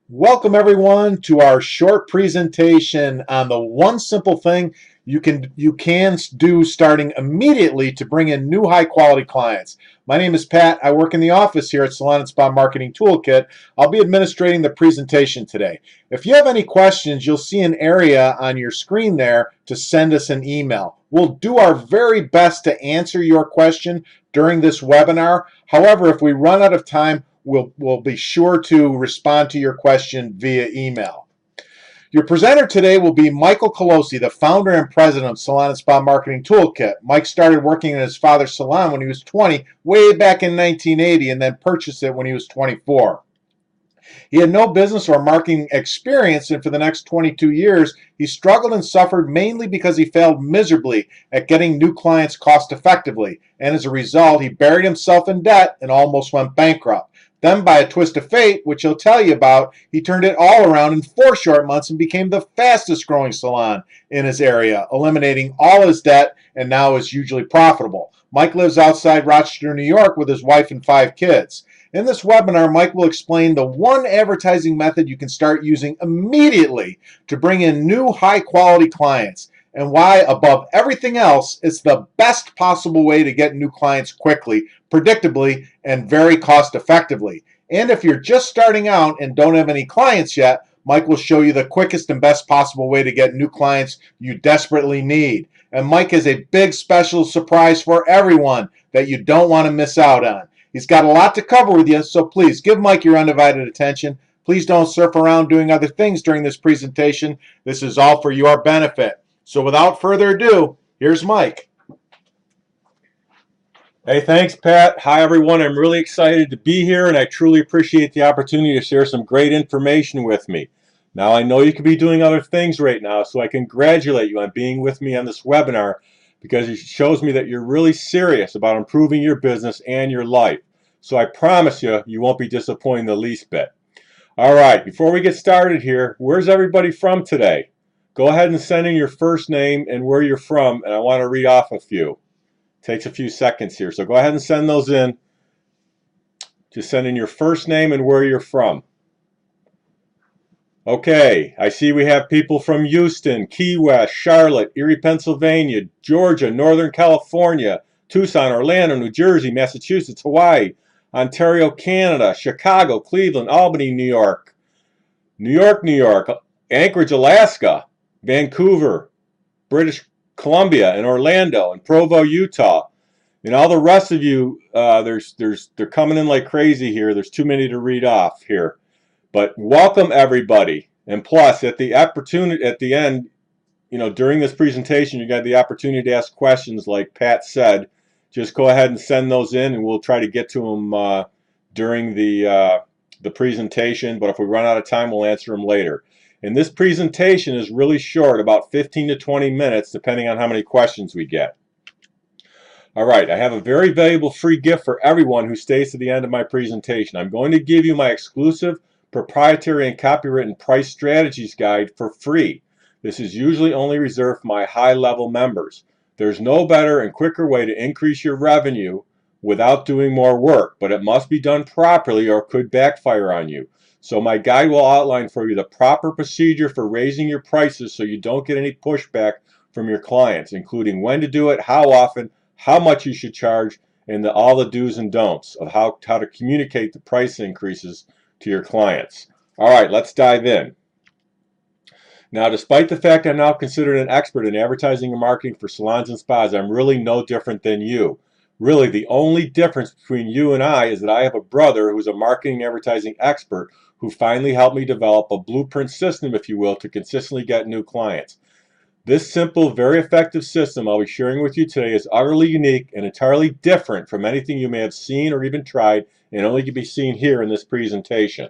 Welcome everyone to our short presentation on the one simple thing you can do starting immediately to bring in new high quality clients. My name is Pat. I work in the office here at Salon and Spa Marketing Toolkit. I'll be administrating the presentation today. If you have any questions, you'll see an area on your screen there to send us an email. We'll do our very best to answer your question during this webinar. However, if we run out of time, we'll be sure to respond to your question via email. Your presenter today will be Michael Colosi, the founder and president of Salon and Spa Marketing Toolkit. Mike started working in his father's salon when he was 20, way back in 1980, and then purchased it when he was 24. He had no business or marketing experience, and for the next 22 years, he struggled and suffered mainly because he failed miserably at getting new clients cost effectively. And as a result, he buried himself in debt and almost went bankrupt. Then, by a twist of fate, which he'll tell you about, he turned it all around in 4 short months and became the fastest growing salon in his area, eliminating all his debt and now is hugely profitable. Mike lives outside Rochester, New York with his wife and 5 kids. In this webinar, Mike will explain the one advertising method you can start using immediately to bring in new high quality clients, and why, above everything else, it's the best possible way to get new clients quickly, predictably, and very cost effectively. And if you're just starting out and don't have any clients yet, Mike will show you the quickest and best possible way to get new clients you desperately need. And Mike has a big special surprise for everyone that you don't want to miss out on. He's got a lot to cover with you, so please give Mike your undivided attention. Please don't surf around doing other things during this presentation. This is all for your benefit. So without further ado, here's Mike. Hey, thanks, Pat. Hi, everyone. I'm really excited to be here, and I truly appreciate the opportunity to share some great information with me. Now, I know you could be doing other things right now, so I congratulate you on being with me on this webinar because it shows me that you're really serious about improving your business and your life. So I promise you, you won't be disappointed the least bit. All right, before we get started here, where's everybody from today? Go ahead and send in your first name and where you're from, and I want to read off a few. Takes a few seconds here, so go ahead and send those in. Just send in your first name and where you're from. Okay, I see we have people from Houston, Key West, Charlotte, Erie, Pennsylvania, Georgia, Northern California, Tucson, Orlando, New Jersey, Massachusetts, Hawaii, Ontario, Canada, Chicago, Cleveland, Albany, New York, New York, Anchorage, Alaska, Vancouver, British Columbia, and Orlando, and Provo, Utah, and all the rest of you. They're coming in like crazy here. There's too many to read off here, but welcome everybody. And plus, at the end, during this presentation, you got the opportunity to ask questions, like Pat said. Just go ahead and send those in, and we'll try to get to them during the presentation. But if we run out of time, we'll answer them later. And this presentation is really short, about 15 to 20 minutes, depending on how many questions we get. All right, I have a very valuable free gift for everyone who stays to the end of my presentation. I'm going to give you my exclusive proprietary and copywritten price strategies guide for free. This is usually only reserved for my high-level members. There's no better and quicker way to increase your revenue without doing more work, but it must be done properly or it could backfire on you. So my guide will outline for you the proper procedure for raising your prices so you don't get any pushback from your clients, including when to do it, how often, how much you should charge, and all the do's and don'ts of how to communicate the price increases to your clients. All right, let's dive in. Now, despite the fact I'm now considered an expert in advertising and marketing for salons and spas, I'm really no different than you. Really, the only difference between you and I is that I have a brother who's a marketing and advertising expert who finally helped me develop a blueprint system, if you will, to consistently get new clients. This simple, very effective system I'll be sharing with you today is utterly unique and entirely different from anything you may have seen or even tried, and only can be seen here in this presentation.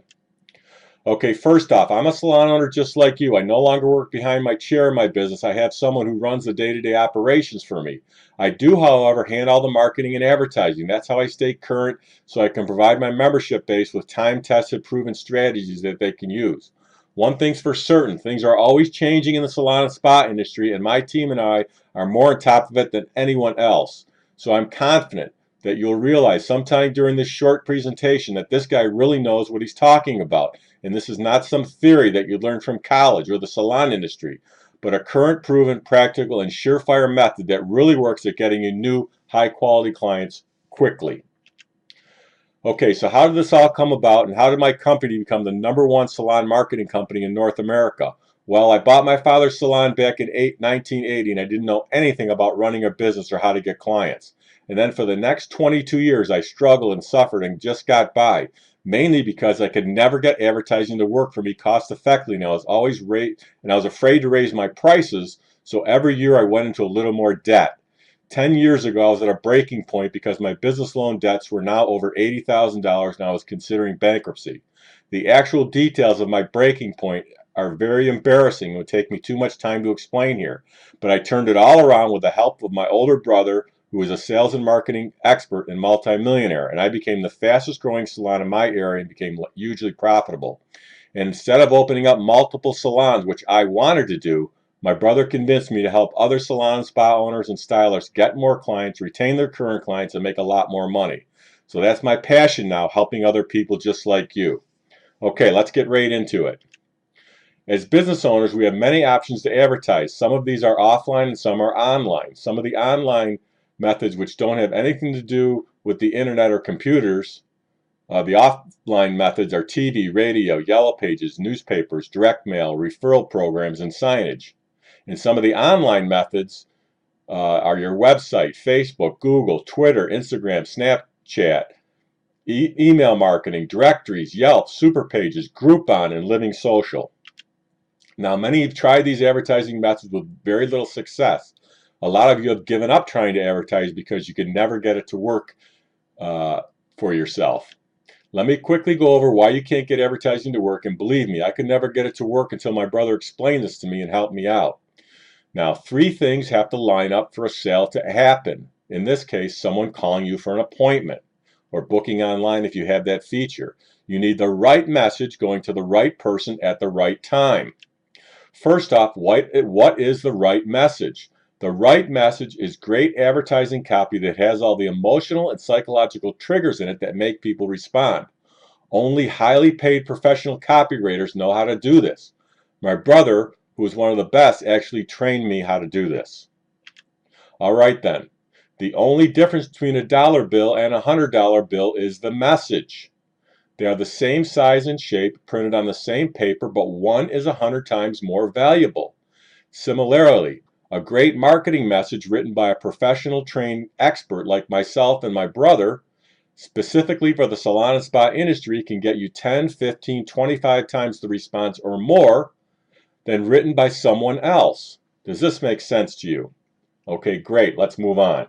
Okay, first off, I'm a salon owner just like you. I no longer work behind my chair in my business. I have someone who runs the day-to-day operations for me. I do, however, handle the marketing and advertising. That's how I stay current, so I can provide my membership base with time-tested, proven strategies that they can use. One thing's for certain, things are always changing in the salon and spa industry, and my team and I are more on top of it than anyone else. So I'm confident that you'll realize sometime during this short presentation that this guy really knows what he's talking about. And this is not some theory that you learned from college or the salon industry, but a current, proven, practical, and surefire method that really works at getting you new, high-quality clients quickly. Okay, so how did this all come about, and how did my company become the #1 salon marketing company in North America? Well, I bought my father's salon back in 1980, and I didn't know anything about running a business or how to get clients. And then for the next 22 years, I struggled and suffered and just got by, mainly because I could never get advertising to work for me cost effectively, and I was afraid to raise my prices, so every year I went into a little more debt. 10 years ago, I was at a breaking point because my business loan debts were now over $80,000 and I was considering bankruptcy. The actual details of my breaking point are very embarrassing. It would take me too much time to explain here. But I turned it all around with the help of my older brother, who was a sales and marketing expert and multimillionaire, and I became the fastest growing salon in my area and became hugely profitable. And instead of opening up multiple salons, which I wanted to do, my brother convinced me to help other salon spa owners and stylists get more clients, retain their current clients, and make a lot more money. So that's my passion now, helping other people just like you. Okay, let's get right into it. As business owners, we have many options to advertise. Some of these are offline and some are online. Some of the online methods, which don't have anything to do with the internet or computers, the offline methods are TV, radio, yellow pages, newspapers, direct mail, referral programs, and signage. And some of the online methods are your website, Facebook, Google, Twitter, Instagram, Snapchat, email marketing, directories, Yelp, Superpages, Groupon, and Living Social. Now, many have tried these advertising methods with very little success. A lot of you have given up trying to advertise because you could never get it to work for yourself. Let me quickly go over why you can't get advertising to work, and believe me, I could never get it to work until my brother explained this to me and helped me out. Now, 3 things have to line up for a sale to happen. In this case, someone calling you for an appointment or booking online if you have that feature. You need the right message going to the right person at the right time. First off, what is the right message? The right message is great advertising copy that has all the emotional and psychological triggers in it that make people respond. Only highly paid professional copywriters know how to do this. My brother, who is one of the best, actually trained me how to do this. All right then. The only difference between a dollar bill and a $100 bill is the message. They are the same size and shape, printed on the same paper, but one is 100 times more valuable. Similarly, a great marketing message written by a professional trained expert like myself and my brother, specifically for the salon and spa industry, can get you 10, 15, 25 times the response or more than written by someone else. Does this make sense to you? Okay, great. Let's move on.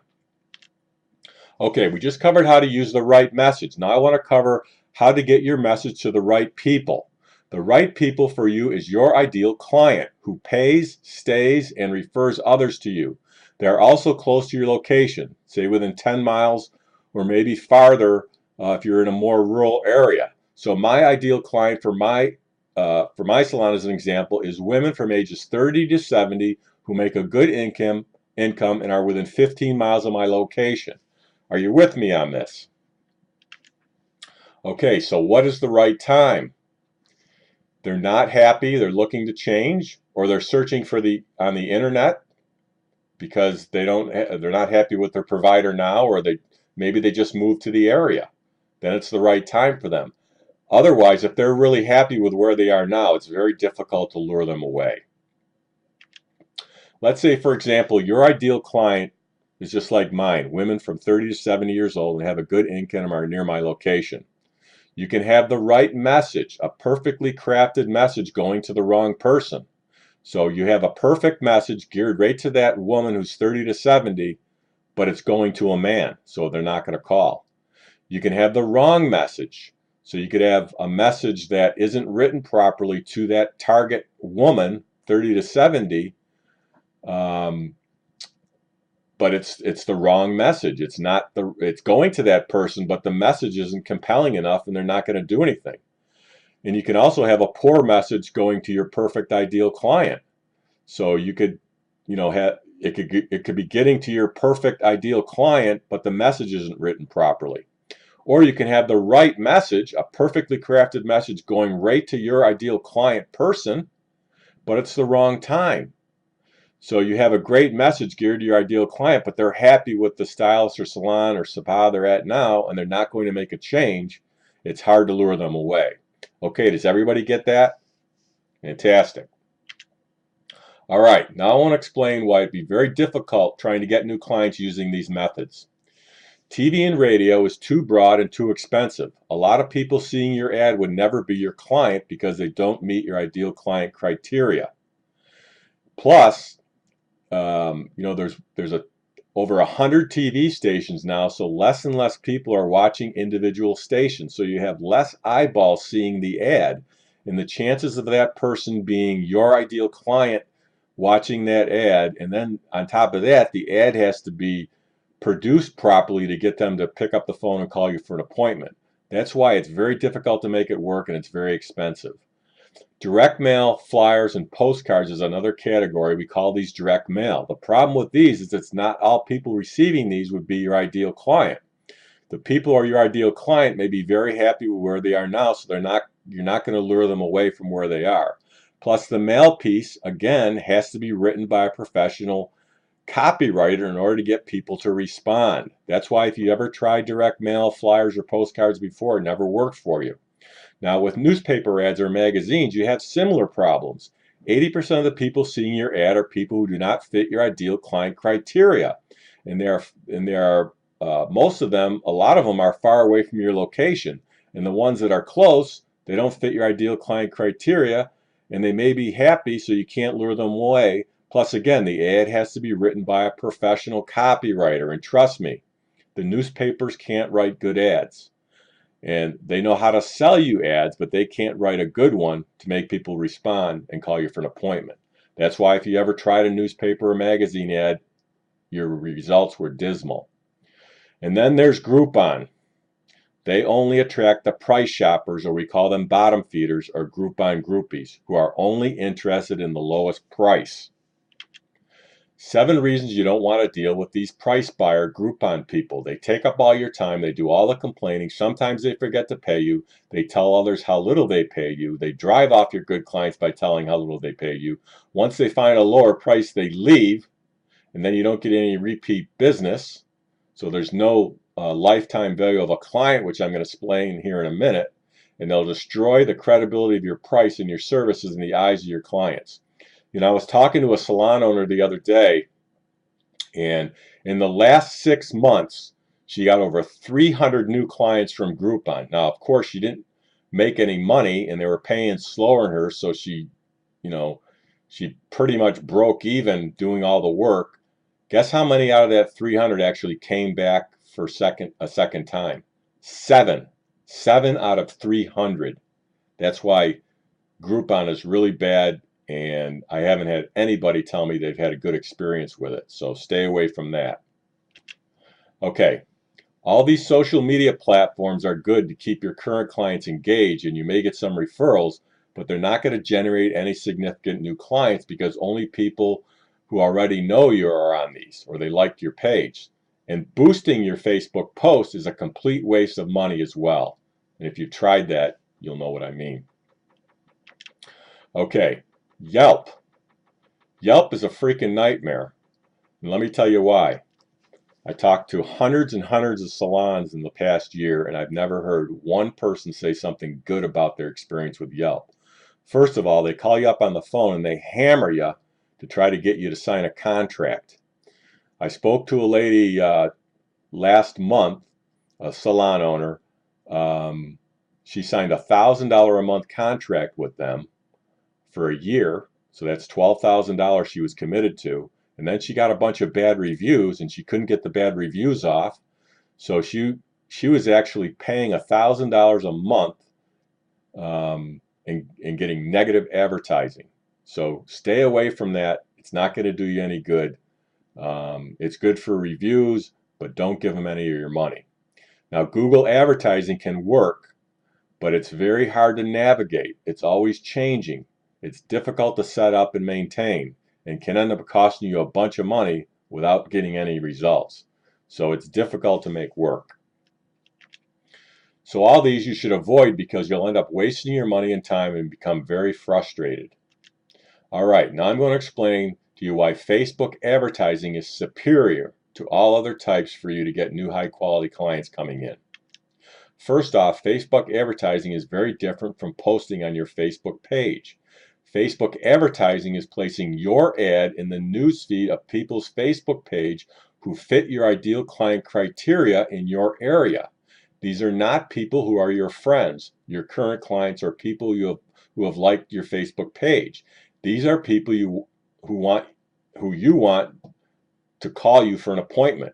Okay, we just covered how to use the right message. Now I want to cover how to get your message to the right people. The right people for you is your ideal client who pays, stays, and refers others to you. They are also close to your location, say within 10 miles or maybe farther if you're in a more rural area. So my ideal client for my salon, as an example, is women from ages 30 to 70 who make a good income and are within 15 miles of my location. Are you with me on this? Okay, so what is the right time? They're not happy, they're looking to change, or they're searching on the internet because they're not happy with their provider now, or maybe they just moved to the area. Then it's the right time for them. Otherwise, if they're really happy with where they are now, it's very difficult to lure them away. Let's say, for example, your ideal client is just like mine, women from 30 to 70 years old and have a good income and are near my location. You can have the right message, a perfectly crafted message going to the wrong person. So you have a perfect message geared right to that woman who's 30 to 70, but it's going to a man, so they're not going to call. You can have the wrong message. So you could have a message that isn't written properly to that target woman, 30 to 70, but it's the wrong message. It's going to that person, but the message isn't compelling enough, and they're not going to do anything. And you can also have a poor message going to your perfect ideal client. So you could, it could be getting to your perfect ideal client, but the message isn't written properly. Or you can have the right message, a perfectly crafted message going right to your ideal client person, but it's the wrong time. So you have a great message geared to your ideal client, but they're happy with the stylist or salon or spa they're at now, and they're not going to make a change. It's hard to lure them away. Okay, does everybody get that? Fantastic. All right, now I want to explain why it'd be very difficult trying to get new clients using these methods. TV and radio is too broad and too expensive. A lot of people seeing your ad would never be your client because they don't meet your ideal client criteria. Plus, there's over 100 TV stations now, so less and less people are watching individual stations. So you have less eyeballs seeing the ad, and the chances of that person being your ideal client watching that ad, and then on top of that, the ad has to be produced properly to get them to pick up the phone and call you for an appointment. That's why it's very difficult to make it work, and it's very expensive. Direct mail, flyers, and postcards is another category. We call these direct mail. The problem with these is it's not all people receiving these would be your ideal client. The people who are your ideal client may be very happy with where they are now, so you're not going to lure them away from where they are. Plus, the mail piece, again, has to be written by a professional copywriter in order to get people to respond. That's why if you ever tried direct mail, flyers, or postcards before, it never worked for you. Now, with newspaper ads or magazines, you have similar problems. 80% of the people seeing your ad are people who do not fit your ideal client criteria. And most of them, a lot of them are far away from your location. And the ones that are close, they don't fit your ideal client criteria, and they may be happy, so you can't lure them away. Plus, again, the ad has to be written by a professional copywriter. And trust me, the newspapers can't write good ads. And they know how to sell you ads, but they can't write a good one to make people respond and call you for an appointment. That's why if you ever tried a newspaper or magazine ad, your results were dismal. And then there's Groupon. They only attract the price shoppers, or we call them bottom feeders or Groupon groupies, who are only interested in the lowest price. 7 reasons you don't want to deal with these price buyer Groupon people. They take up all your time. They do all the complaining. Sometimes they forget to pay you. They tell others how little they pay you. They drive off your good clients by telling how little they pay you. Once they find a lower price, they leave, and then you don't get any repeat business. So there's no lifetime value of a client, which I'm going to explain here in a minute. And they'll destroy the credibility of your price and your services in the eyes of your clients. I was talking to a salon owner the other day, and in the last 6 months, she got over 300 new clients from Groupon. Now, of course, she didn't make any money, and they were paying slower than her, so she pretty much broke even doing all the work. Guess how many out of that 300 actually came back for a second time? 7. 7 out of 300. That's why Groupon is really bad. And I haven't had anybody tell me they've had a good experience with it. So stay away from that. Okay, all these social media platforms are good to keep your current clients engaged, and you may get some referrals, but they're not going to generate any significant new clients because only people who already know you are on these, or they liked your page. And boosting your Facebook post is a complete waste of money as well. And if you've tried that, you'll know what I mean. Okay. Yelp. Yelp is a freaking nightmare. And let me tell you why. I talked to hundreds and hundreds of salons in the past year, and I've never heard one person say something good about their experience with Yelp. First of all, they call you up on the phone and they hammer you to try to get you to sign a contract. I spoke to a lady last month, a salon owner. She signed a $1,000 a month contract with them for a year, so that's $12,000 she was committed to, and then she got a bunch of bad reviews, and she couldn't get the bad reviews off, so she was actually paying $1,000 a month and getting negative advertising. So stay away from that. It's not going to do you any good. It's good for reviews, but don't give them any of your money. Now, Google advertising can work, but it's very hard to navigate. It's always changing. It's difficult to set up and maintain. and can end up costing you a bunch of money without getting any results. So it's difficult to make work. So all these you should avoid because you'll end up wasting your money and time and become very frustrated. All right, now I'm going to explain to you why Facebook advertising is superior to all other types for you to get new high quality clients coming in. First off, Facebook advertising is very different from posting on your Facebook page. Facebook advertising is placing your ad in the newsfeed of people's Facebook page who fit your ideal client criteria in your area. These are not people who are your friends, your current clients, or people who have liked your Facebook page. These are people who you want to call you for an appointment.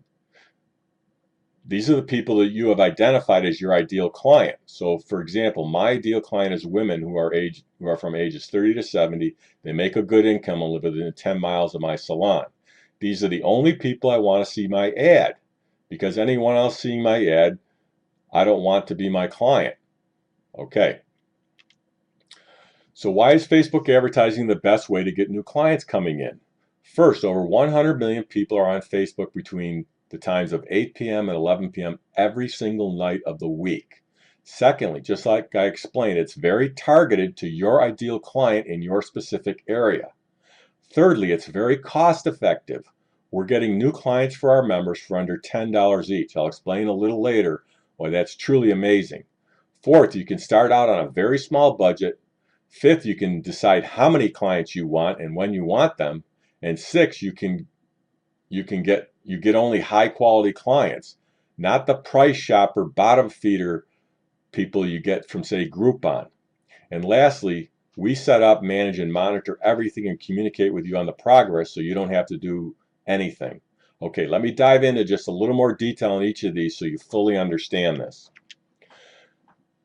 These are the people that you have identified as your ideal client. So, for example, my ideal client is women who are from ages 30 to 70. They make a good income and live within 10 miles of my salon. These are the only people I want to see my ad, because anyone else seeing my ad, I don't want to be my client. Okay. So why is Facebook advertising the best way to get new clients coming in? First, over 100 million people are on Facebook between the times of 8 p.m. and 11 p.m. every single night of the week. Secondly, just like I explained, it's very targeted to your ideal client in your specific area. Thirdly, it's very cost effective. We're getting new clients for our members for under $10 each. I'll explain a little later why that's truly amazing. Fourth, you can start out on a very small budget. Fifth, you can decide how many clients you want and when you want them. And sixth, you get only high quality clients, not the price shopper, bottom feeder people you get from, say, Groupon. And lastly, we set up, manage, and monitor everything and communicate with you on the progress so you don't have to do anything. Okay, let me dive into just a little more detail on each of these so you fully understand this.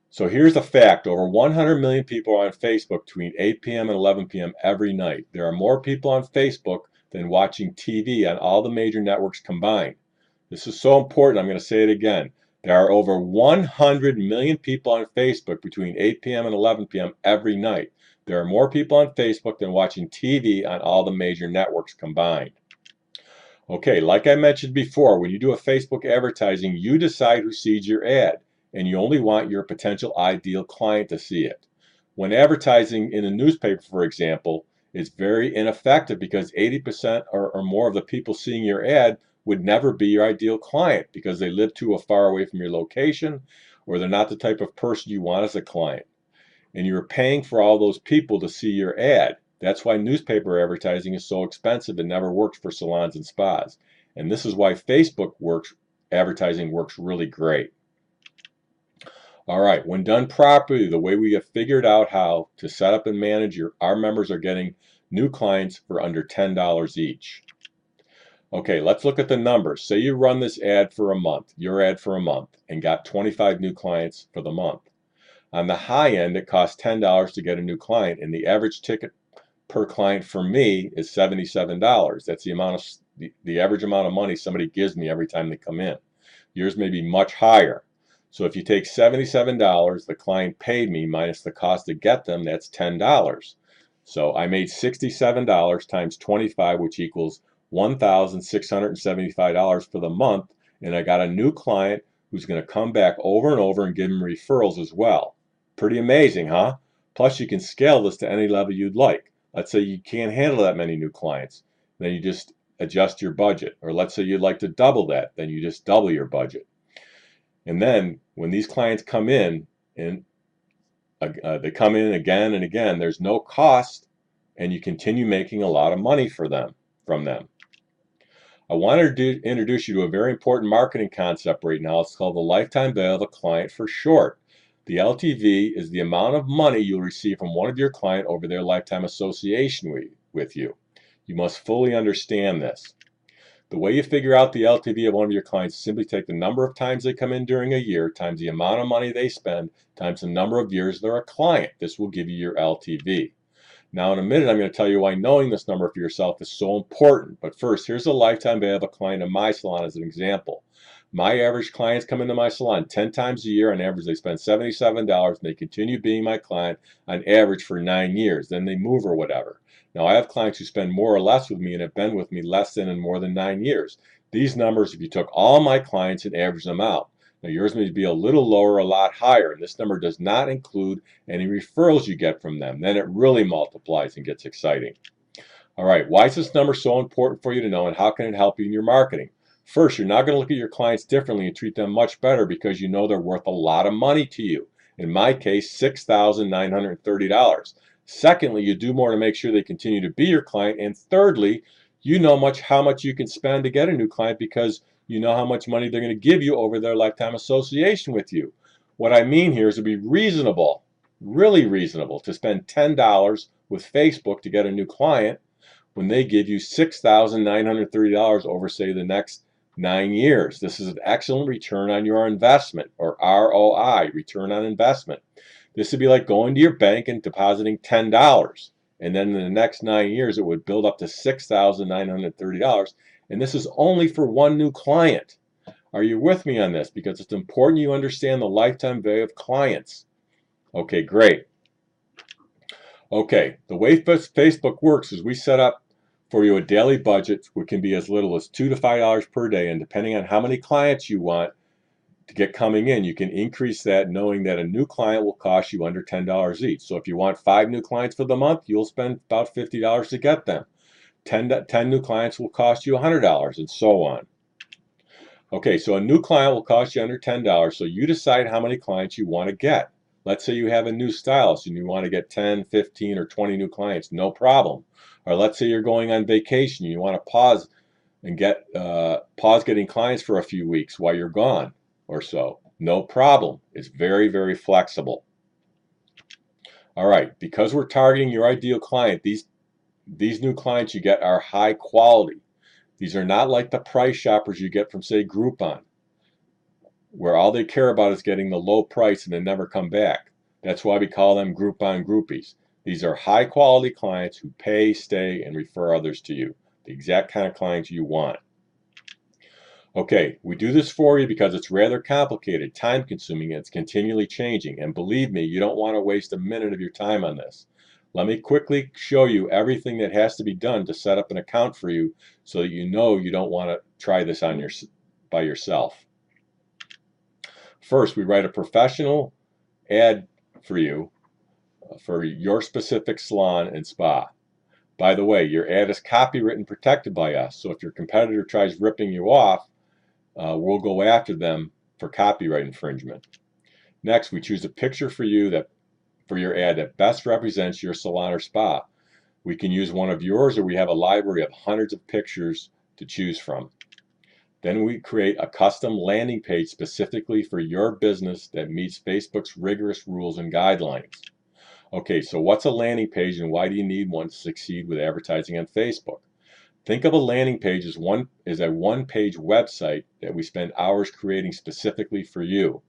So here's a fact. Over 100 million people are on Facebook between 8 p.m. and 11 p.m. every night. There are more people on Facebook than watching TV on all the major networks combined. This is so important, I'm going to say it again. There are over 100 million people on Facebook between 8 p.m. and 11 p.m. every night. There are more people on Facebook than watching TV on all the major networks combined. Okay, like I mentioned before, when you do a Facebook advertising, you decide who sees your ad, and you only want your potential ideal client to see it. When advertising in a newspaper, for example, it's very ineffective because 80% or more of the people seeing your ad would never be your ideal client because they live too far away from your location, or they're not the type of person you want as a client. And you're paying for all those people to see your ad. That's why newspaper advertising is so expensive and never works for salons and spas. And this is why Facebook advertising works really great. All right, when done properly, the way we have figured out how to set up and manage our members are getting new clients for under $10 each. Okay, let's look at the numbers. Say you run this ad for a month, your ad for a month, and got 25 new clients for the month. On the high end, it costs $10 to get a new client, and the average ticket per client for me is $77. That's the average amount of money somebody gives me every time they come in. Yours may be much higher. So if you take $77, the client paid me minus the cost to get them, that's $10. So I made $67 times 25, which equals $1,675 for the month, and I got a new client who's going to come back over and over and give them referrals as well. Pretty amazing, huh? Plus, you can scale this to any level you'd like. Let's say you can't handle that many new clients, then you just adjust your budget. Or let's say you'd like to double that, then you just double your budget. And then when these clients come in, and they come in again and again, there's no cost, and you continue making a lot of money from them. I want to introduce you to a very important marketing concept right now. It's called the lifetime value of a client for short. The LTV is the amount of money you'll receive from one of your clients over their lifetime association with you. You must fully understand this. The way you figure out the LTV of one of your clients is simply take the number of times they come in during a year times the amount of money they spend times the number of years they're a client. This will give you your LTV. Now in a minute, I'm going to tell you why knowing this number for yourself is so important. But first, here's the lifetime value of a client in my salon as an example. My average clients come into my salon 10 times a year. On average, they spend $77 and they continue being my client on average for 9 years. Then they move or whatever. Now, I have clients who spend more or less with me and have been with me less than and more than 9 years. These numbers, if you took all my clients and averaged them out, now yours may be a little lower, a lot higher, and this number does not include any referrals you get from them. Then it really multiplies and gets exciting. All right, why is this number so important for you to know, and how can it help you in your marketing? First, you're not going to look at your clients differently and treat them much better because you know they're worth a lot of money to you. In my case, $6,930. Secondly, you do more to make sure they continue to be your client. And thirdly, you know how much you can spend to get a new client because you know how much money they're going to give you over their lifetime association with you. What I mean here is to be reasonable, really reasonable, to spend $10 with Facebook to get a new client when they give you $6,930 over, say, the next 9 years. This is an excellent return on your investment, or ROI, return on investment. This would be like going to your bank and depositing $10, and then in the next 9 years it would build up to $6,930, and this is only for one new client. Are you with me on this? Because it's important you understand the lifetime value of clients. Okay, great. Okay, the way Facebook works is we set up for you a daily budget, which can be as little as $2 to $5 per day, and depending on how many clients you want to get coming in, you can increase that, knowing that a new client will cost you under $10 each. So if you want 5 new clients for the month, you'll spend about $50 to get them. 10 new clients will cost you $100, and so on. Okay, so a new client will cost you under $10, so you decide how many clients you want to get. Let's say you have a new stylist and you want to get 10, 15, or 20 new clients, no problem. Or let's say you're going on vacation, you want to pause and pause getting clients for a few weeks while you're gone or so. No problem. It's very, very flexible. All right, because we're targeting your ideal client, these new clients you get are high quality. These are not like the price shoppers you get from, say, Groupon, where all they care about is getting the low price and then never come back. That's why we call them Groupon groupies. These are high quality clients who pay, stay, and refer others to you. The exact kind of clients you want. Okay, we do this for you because it's rather complicated, time consuming, and it's continually changing. And believe me, you don't want to waste a minute of your time on this. Let me quickly show you everything that has to be done to set up an account for you so that you know you don't want to try this on by yourself. First, we write a professional ad for you for your specific salon and spa. By the way, your ad is copywritten protected by us, so if your competitor tries ripping you off, we'll go after them for copyright infringement. Next, we choose a picture for you for your ad that best represents your salon or spa. We can use one of yours, or we have a library of hundreds of pictures to choose from. Then we create a custom landing page specifically for your business that meets Facebook's rigorous rules and guidelines. Okay, so what's a landing page and why do you need one to succeed with advertising on Facebook? Think of a landing page as a one-page website that we spend hours creating specifically for you.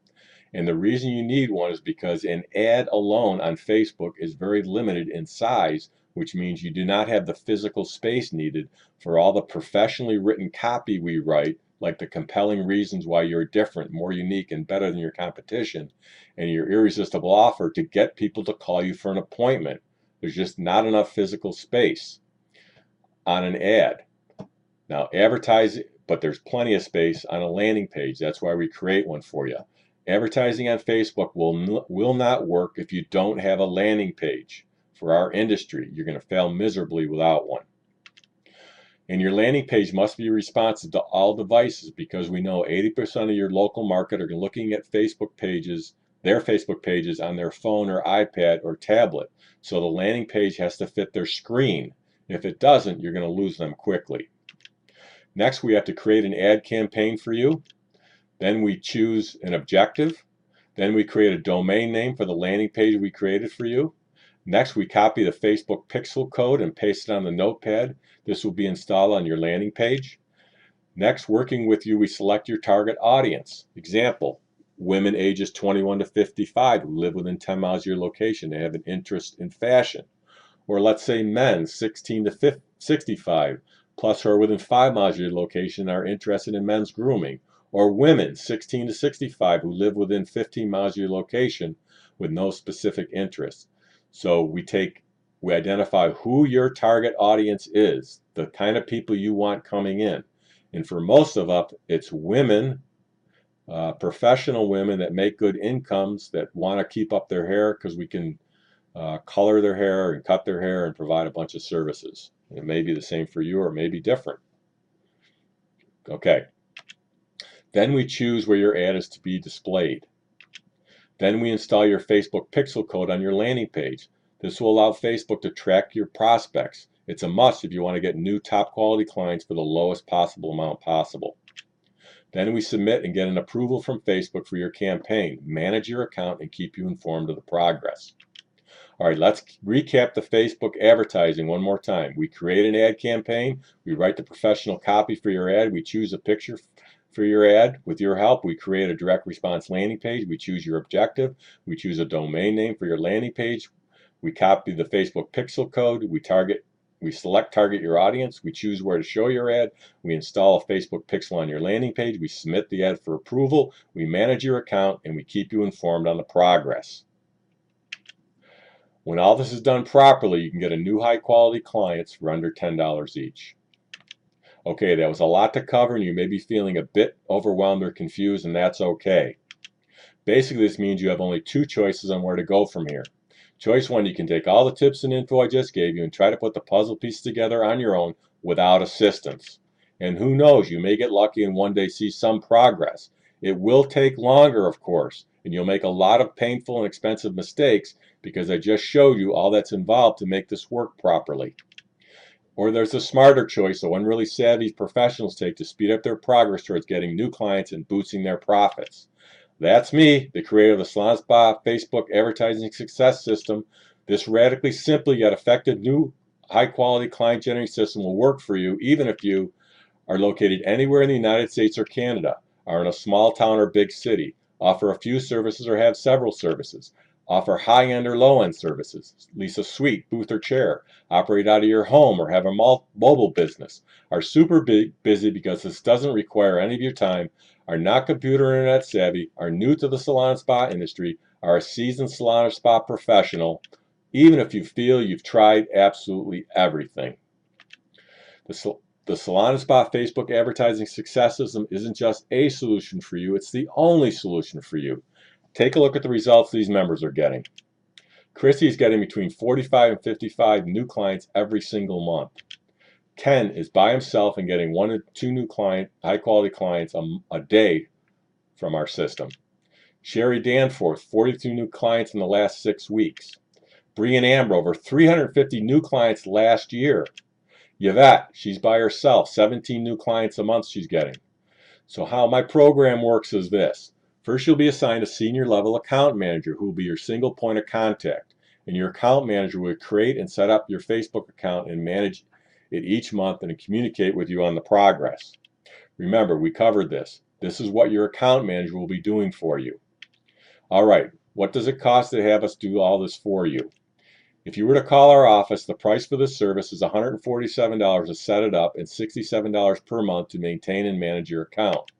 And the reason you need one is because an ad alone on Facebook is very limited in size, which means you do not have the physical space needed for all the professionally written copy we write, like the compelling reasons why you're different, more unique, and better than your competition, and your irresistible offer to get people to call you for an appointment. There's just not enough physical space on an ad. Now, advertise, but there's plenty of space on a landing page. That's why we create one for you. Advertising on Facebook will not work if you don't have a landing page. For our industry, you're going to fail miserably without one. And your landing page must be responsive to all devices because we know 80% of your local market are looking at Facebook pages, their Facebook pages on their phone or iPad or tablet. So the landing page has to fit their screen. If it doesn't, you're going to lose them quickly. Next, we have to create an ad campaign for you. Then we choose an objective. Then we create a domain name for the landing page we created for you. Next, we copy the Facebook pixel code and paste it on the notepad. This will be installed on your landing page. Next, working with you, we select your target audience. Example, women ages 21 to 55 who live within 10 miles of your location. They have an interest in fashion. Or let's say men 16 to 65 plus who are within 5 miles of your location are interested in men's grooming. or women 16 to 65 who live within 15 miles of your location with no specific interest. So we identify who your target audience is, the kind of people you want coming in. And for most of us, it's women, professional women that make good incomes, that want to keep up their hair because we can color their hair and cut their hair and provide a bunch of services. It may be the same for you or may be different. Okay. Then we choose where your ad is to be displayed. Then we install your Facebook pixel code on your landing page. This will allow Facebook to track your prospects. It's a must if you want to get new top quality clients for the lowest possible amount possible. Then we submit and get an approval from Facebook for your campaign, manage your account, and keep you informed of the progress. All right, let's recap the Facebook advertising one more time. We create an ad campaign. We write the professional copy for your ad. We choose a picture for your ad. With your help, we create a direct response landing page. We choose your objective. We choose a domain name for your landing page. We copy the Facebook pixel code. We select target your audience. We choose where to show your ad. We install a Facebook pixel on your landing page. We submit the ad for approval. We manage your account, and we keep you informed on the progress. When all this is done properly, you can get a new high-quality clients for under $10 each. Okay, that was a lot to cover, and you may be feeling a bit overwhelmed or confused, and that's okay. Basically, this means you have only two choices on where to go from here. Choice one, you can take all the tips and info I just gave you and try to put the puzzle pieces together on your own without assistance. And who knows, you may get lucky and one day see some progress. It will take longer, of course, and you'll make a lot of painful and expensive mistakes because I just showed you all that's involved to make this work properly. Or there's a smarter choice that one really savvy professionals take to speed up their progress towards getting new clients and boosting their profits. That's me, the creator of the Salon Spa Facebook Advertising Success System. This radically simple yet effective new high-quality client generating system will work for you even if you are located anywhere in the United States or Canada, are in a small town or big city, offer a few services or have several services, offer high-end or low-end services, lease a suite, booth, or chair, operate out of your home or have a mobile business, are super busy because this doesn't require any of your time, are not computer or internet savvy, are new to the salon and spa industry, are a seasoned salon or spa professional, even if you feel you've tried absolutely everything. The Salon and Spa Facebook Advertising Success System isn't just a solution for you, it's the only solution for you. Take a look at the results these members are getting. Christy is getting between 45 and 55 new clients every single month. Ken is by himself and getting 1 to 2 new high-quality clients a day from our system. Sherry Danforth, 42 new clients in the last 6 weeks. Brian Amber, over 350 new clients last year. Yvette, she's by herself, 17 new clients a month she's getting. So how my program works is this. First, you'll be assigned a senior level account manager who will be your single point of contact. And your account manager will create and set up your Facebook account and manage it each month and communicate with you on the progress. Remember, we covered this. This is what your account manager will be doing for you. All right, what does it cost to have us do all this for you? If you were to call our office, the price for this service is $147 to set it up and $67 per month to maintain and manage your account.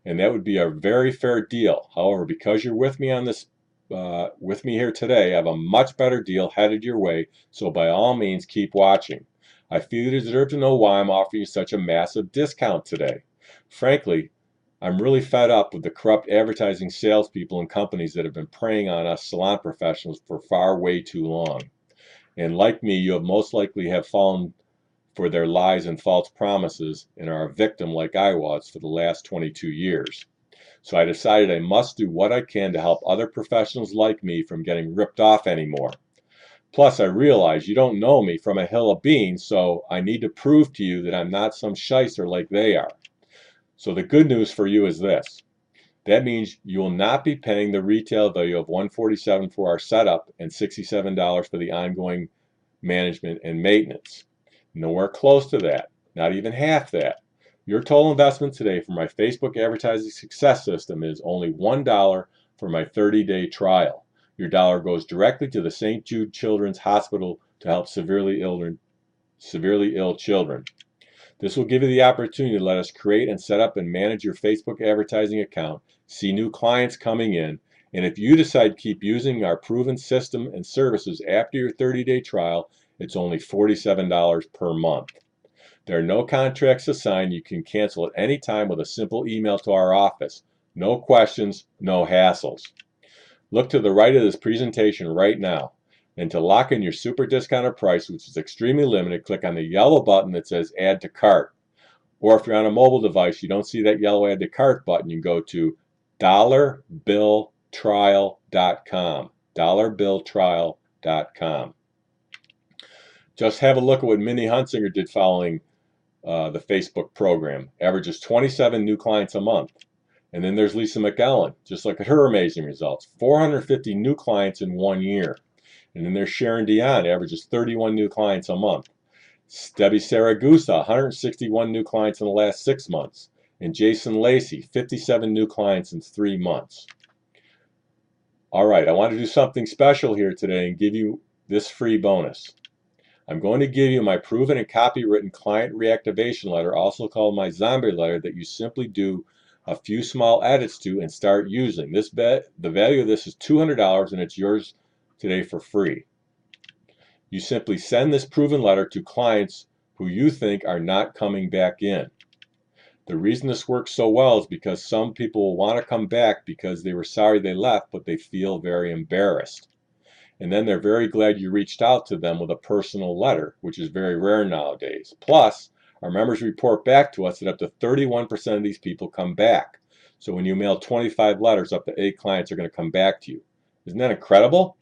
And that would be a very fair deal. However, because you're with me on this, with me here today, I have a much better deal headed your way. So by all means, keep watching. I feel you deserve to know why I'm offering you such a massive discount today. Frankly, I'm really fed up with the corrupt advertising salespeople and companies that have been preying on us salon professionals for far way too long. And like me, you have most likely have fallen for their lies and false promises and are a victim like I was for the last 22 years. So I decided I must do what I can to help other professionals like me from getting ripped off anymore. Plus, I realize you don't know me from a hill of beans, so I need to prove to you that I'm not some shyster like they are. So the good news for you is this. That means you will not be paying the retail value of $147 for our setup and $67 for the ongoing management and maintenance. Nowhere close to that, not even half that. Your total investment today for my Facebook Advertising Success System is only $1 for my 30-day trial. Your dollar goes directly to the St. Jude Children's Hospital to help severely ill children. This will give you the opportunity to let us create and set up and manage your Facebook advertising account, see new clients coming in, and if you decide to keep using our proven system and services after your 30-day trial, it's only $47 per month. There are no contracts to sign. You can cancel at any time with a simple email to our office. No questions, no hassles. Look to the right of this presentation right now. And to lock in your super discounted price, which is extremely limited, click on the yellow button that says Add to Cart. Or if you're on a mobile device, you don't see that yellow Add to Cart button, you can go to dollarbilltrial.com. dollarbilltrial.com. Just have a look at what Minnie Hunsinger did following the Facebook program. Averages 27 new clients a month. And then there's Lisa McEllen. Just look at her amazing results. 450 new clients in 1 year. And then there's Sharon Dion, averages 31 new clients a month. Debbie Saragusa, 161 new clients in the last 6 months. And Jason Lacey, 57 new clients in 3 months. All right, I want to do something special here today and give you this free bonus. I'm going to give you my proven and copywritten client reactivation letter, also called my zombie letter, that you simply do a few small edits to and start using. The value of this is $200 and it's yours today for free. You simply send this proven letter to clients who you think are not coming back in. The reason this works so well is because some people will want to come back because they were sorry they left, but they feel very embarrassed. And then they're very glad you reached out to them with a personal letter, which is very rare nowadays. Plus, our members report back to us that up to 31% of these people come back. So when you mail 25 letters, up to 8 clients are going to come back to you. Isn't that incredible?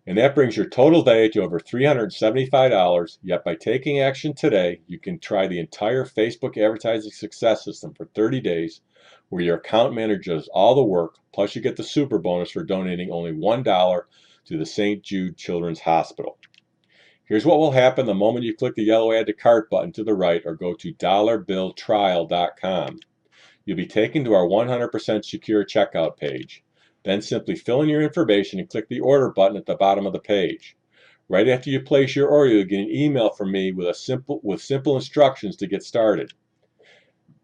And that brings your total value to over $375. Yet by taking action today, you can try the entire Facebook advertising success system for 30 days, where your account manager does all the work, plus you get the super bonus for donating only $1 to the St. Jude Children's Hospital. Here's what will happen the moment you click the yellow Add to Cart button to the right or go to dollarbilltrial.com. You'll be taken to our 100% secure checkout page. Then simply fill in your information and click the order button at the bottom of the page. Right after you place your order, you'll get an email from me with simple instructions to get started.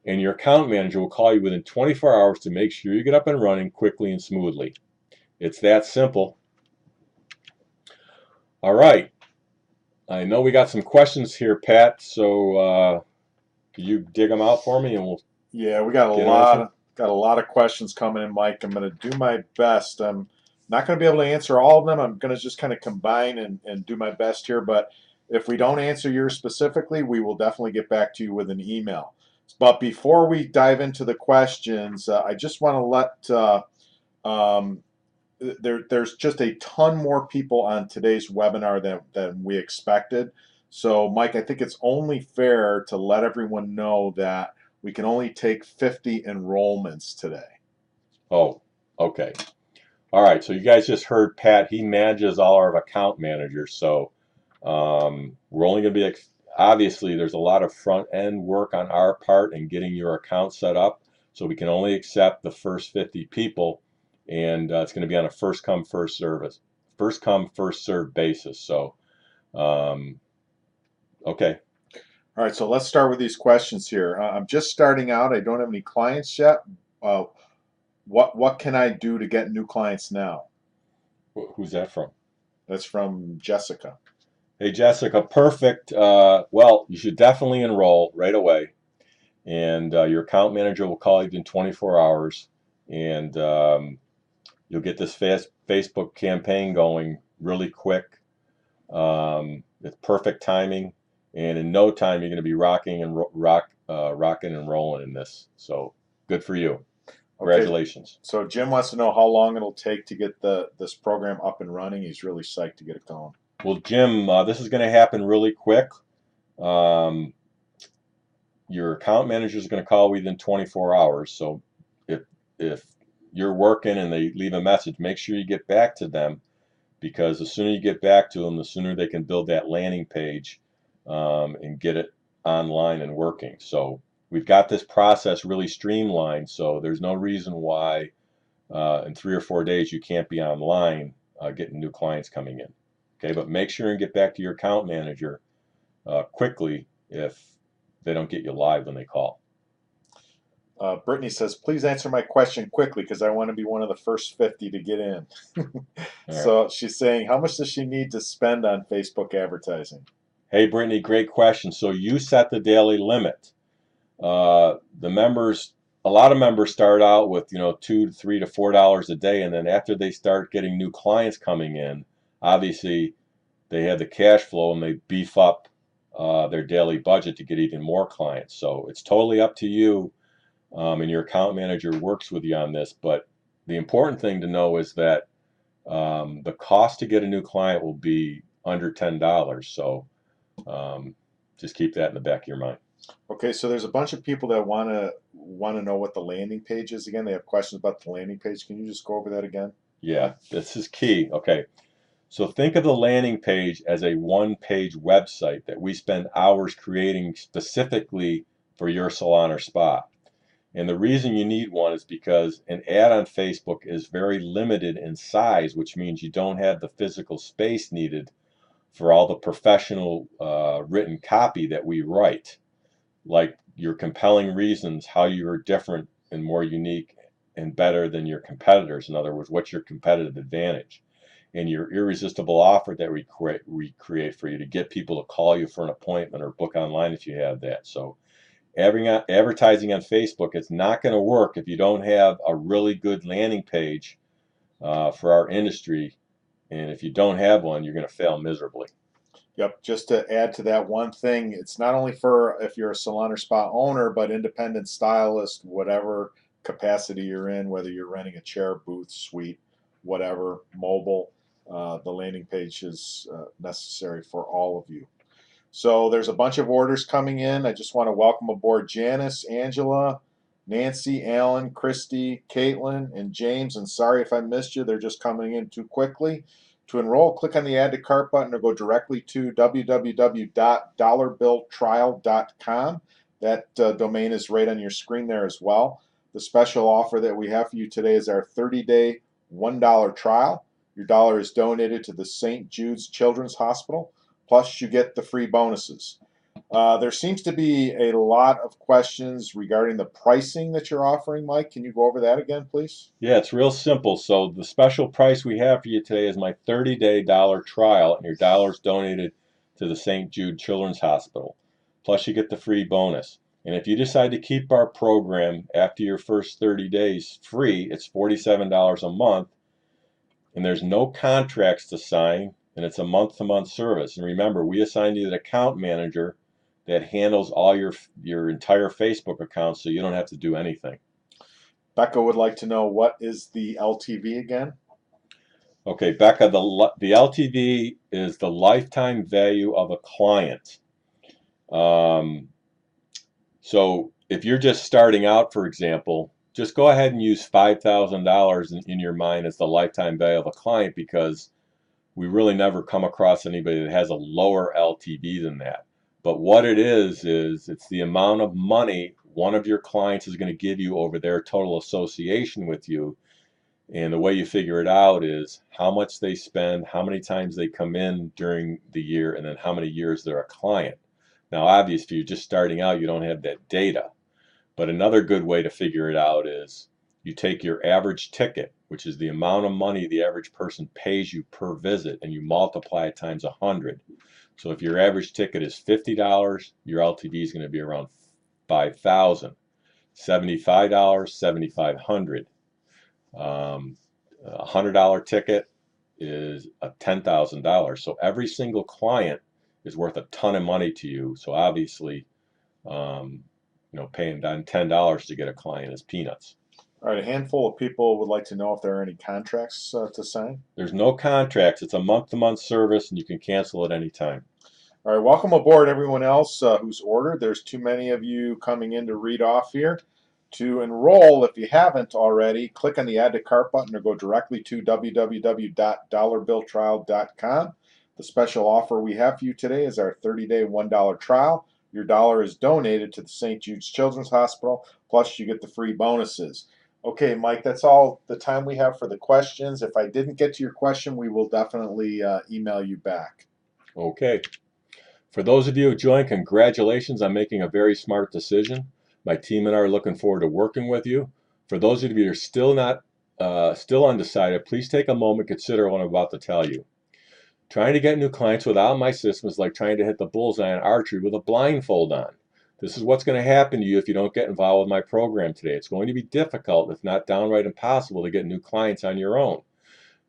And your account manager will call you within 24 hours to make sure you get up and running quickly and smoothly. It's that simple. All right. I know we got some questions here, Pat, so could you dig them out for me and we'll Yeah, we got a lot of questions coming in, Mike. I'm going to do my best. I'm not going to be able to answer all of them. I'm going to just kind of combine and do my best here. But if we don't answer yours specifically, we will definitely get back to you with an email. But before we dive into the questions, I just want to let there's just a ton more people on today's webinar than we expected. So, Mike, I think it's only fair to let everyone know that we can only take 50 enrollments today. Oh, okay. All right, so you guys just heard Pat. He manages all our account managers, so we're only going to be, obviously, there's a lot of front-end work on our part in getting your account set up, so we can only accept the first 50 people, and it's going to be on a first-come, first-come, first-served basis. So, okay. All right, so let's start with these questions here. I'm just starting out. I don't have any clients yet. What can I do to get new clients now? Who's that from? That's from Jessica. Hey, Jessica, perfect. Well, you should definitely enroll right away. And your account manager will call you in 24 hours. And you'll get this Facebook campaign going really quick. It's perfect timing. And in no time, you're going to be rocking and rolling in this. So good for you. Congratulations. Okay. So Jim wants to know how long it'll take to get this program up and running. He's really psyched to get it going. Well, Jim, this is going to happen really quick. Your account manager is going to call within 24 hours. So if you're working and they leave a message, make sure you get back to them, because the sooner you get back to them, the sooner they can build that landing page and get it online and working. So we've got this process really streamlined, so there's no reason why in 3 or 4 days you can't be online getting new clients coming in. Okay, but make sure and get back to your account manager quickly if they don't get you live when they call. Brittany says, please answer my question quickly because I want to be one of the first 50 to get in. All right. So she's saying, how much does she need to spend on Facebook advertising? Hey, Brittany, great question. So you set the daily limit. The members, a lot of members start out with, $2 to $3 to $4 a day, and then after they start getting new clients coming in, obviously they have the cash flow and they beef up their daily budget to get even more clients. So it's totally up to you, and your account manager works with you on this. But the important thing to know is that the cost to get a new client will be under $10. So just keep that in the back of your mind. Okay, so there's a bunch of people that want to know what the landing page is again. They have questions about the landing page. Can you just go over that again? Yeah, this is key. Okay, so think of the landing page as a one-page website that we spend hours creating specifically for your salon or spa. And the reason you need one is because an ad on Facebook is very limited in size, which means you don't have the physical space needed for all the professional written copy that we write, like your compelling reasons, how you are different and more unique and better than your competitors. In other words, what's your competitive advantage? And your irresistible offer that we create for you to get people to call you for an appointment or book online if you have that. So advertising on Facebook, it's not going to work if you don't have a really good landing page for our industry. And if you don't have one, you're going to fail miserably. Yep, just to add to that one thing, it's not only for if you're a salon or spa owner, but independent stylist, whatever capacity you're in, whether you're renting a chair, booth, suite, whatever, mobile, the landing page is necessary for all of you. So there's a bunch of orders coming in. I just want to welcome aboard Janice, Angela, Nancy, Alan, Christy, Caitlin, and James. And sorry if I missed you. They're just coming in too quickly. To enroll, click on the Add to Cart button or go directly to www.dollarbilltrial.com. That domain is right on your screen there as well. The special offer that we have for you today is our 30-day $1 trial. Your dollar is donated to the St. Jude's Children's Hospital. Plus, you get the free bonuses. There seems to be a lot of questions regarding the pricing that you're offering, Mike. Can you go over that again, please? Yeah, it's real simple. So the special price we have for you today is my 30-day dollar trial, and your dollar is donated to the St. Jude Children's Hospital. Plus, you get the free bonus. And if you decide to keep our program after your first 30 days free, it's $47 a month, and there's no contracts to sign, and it's a month-to-month service. And remember, we assign you an account manager that handles all your entire Facebook account, so you don't have to do anything. Becca would like to know, what is the LTV again? Okay, Becca, the LTV is the lifetime value of a client. So if you're just starting out, for example, just go ahead and use $5,000 in your mind as the lifetime value of a client, because we really never come across anybody that has a lower LTV than that. But what it is it's the amount of money one of your clients is going to give you over their total association with you. And the way you figure it out is how much they spend, how many times they come in during the year, and then how many years they're a client. Now, obviously, if you're just starting out, you don't have that data. But another good way to figure it out is you take your average ticket, which is the amount of money the average person pays you per visit, and you multiply it times 100. So if your average ticket is $50, your LTV is going to be around $5,000. $75, $7,500. A $100 ticket is a $10,000. So every single client is worth a ton of money to you. So obviously, paying down $10 to get a client is peanuts. All right, a handful of people would like to know if there are any contracts to sign. There's no contracts. It's a month-to-month service, and you can cancel at any time. All right, welcome aboard everyone else who's ordered. There's too many of you coming in to read off here. To enroll, if you haven't already, click on the Add to Cart button or go directly to www.dollarbilltrial.com. The special offer we have for you today is our 30-day $1 trial. Your dollar is donated to the St. Jude's Children's Hospital, plus you get the free bonuses. Okay, Mike, that's all the time we have for the questions. If I didn't get to your question, we will definitely email you back. Okay. For those of you who joined, congratulations on making a very smart decision. My team and I are looking forward to working with you. For those of you who are still undecided, please take a moment and consider what I'm about to tell you. Trying to get new clients without my system is like trying to hit the bullseye on archery with a blindfold on. This is what's going to happen to you if you don't get involved with my program today. It's going to be difficult, if not downright impossible, to get new clients on your own.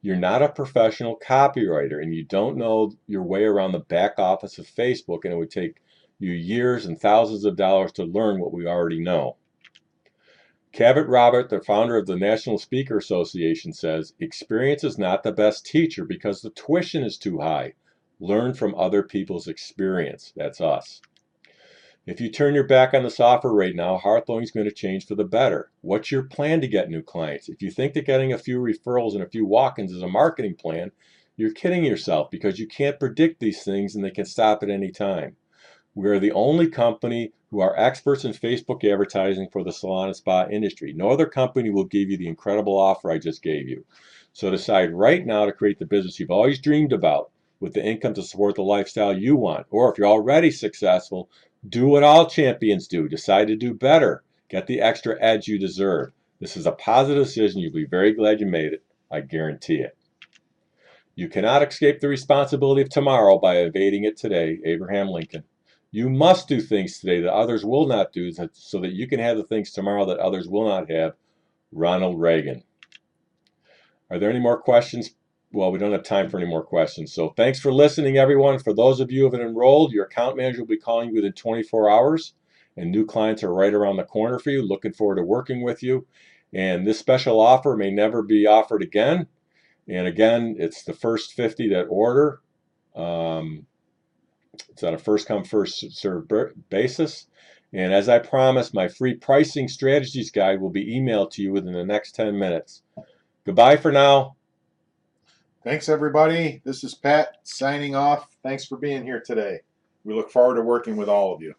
You're not a professional copywriter and you don't know your way around the back office of Facebook, and it would take you years and thousands of dollars to learn what we already know. Cavett Robert, the founder of the National Speaker Association, says, experience is not the best teacher because the tuition is too high. Learn from other people's experience. That's us. If you turn your back on the software right now, Hawthorne is going to change for the better. What's your plan to get new clients? If you think that getting a few referrals and a few walk-ins is a marketing plan, you're kidding yourself because you can't predict these things and they can stop at any time. We are the only company who are experts in Facebook advertising for the salon and spa industry. No other company will give you the incredible offer I just gave you. So decide right now to create the business you've always dreamed about with the income to support the lifestyle you want. Or if you're already successful, do what all champions do. Decide to do better. Get the extra edge you deserve. This is a positive decision. You'll be very glad you made it. I guarantee it. You cannot escape the responsibility of tomorrow by evading it today. Abraham Lincoln. You must do things today that others will not do so that you can have the things tomorrow that others will not have. Ronald Reagan. Are there any more questions? Well, we don't have time for any more questions. So thanks for listening, everyone. For those of you who have enrolled, your account manager will be calling you within 24 hours, and new clients are right around the corner for you. Looking forward to working with you. And this special offer may never be offered again. And again, it's the first 50 that order. It's on a first-come, first-served basis. And as I promised, my free pricing strategies guide will be emailed to you within the next 10 minutes. Goodbye for now. Thanks, everybody. This is Pat signing off. Thanks for being here today. We look forward to working with all of you.